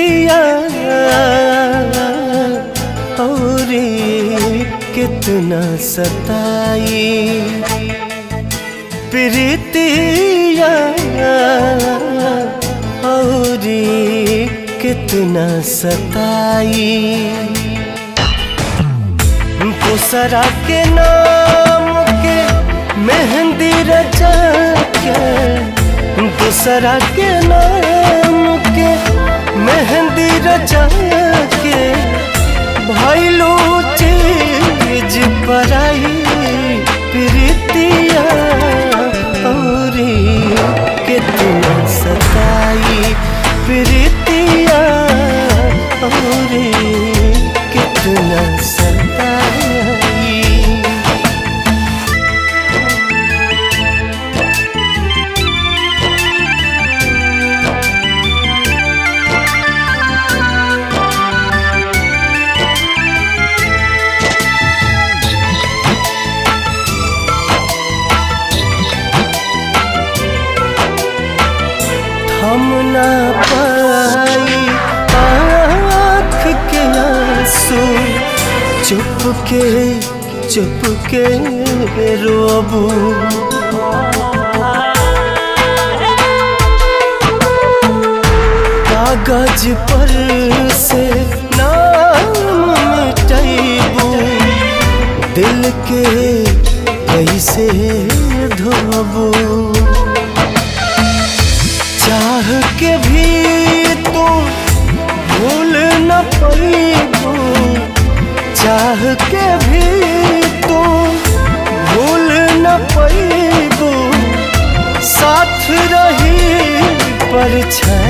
प्रीतिया और कितना सताई, प्रीतिया और कितना सताई। दूसरा के नाम के मेहंदी रचा के, दूसरा के नाम के मेहंदी रचा के भइलू चीज पराई, प्रीतिया और कितना सताई, प्रीतिया और कितना सताई। हम ना पाई आँख के आंसू, चुप के रोबू। कागज पर से नाम मिटाइबू, दिल के कैसे धोबू। चाह के भी तू भूल न पाइबू, चाह के भी तू भूल न पाइबू। साथ रही परछाई,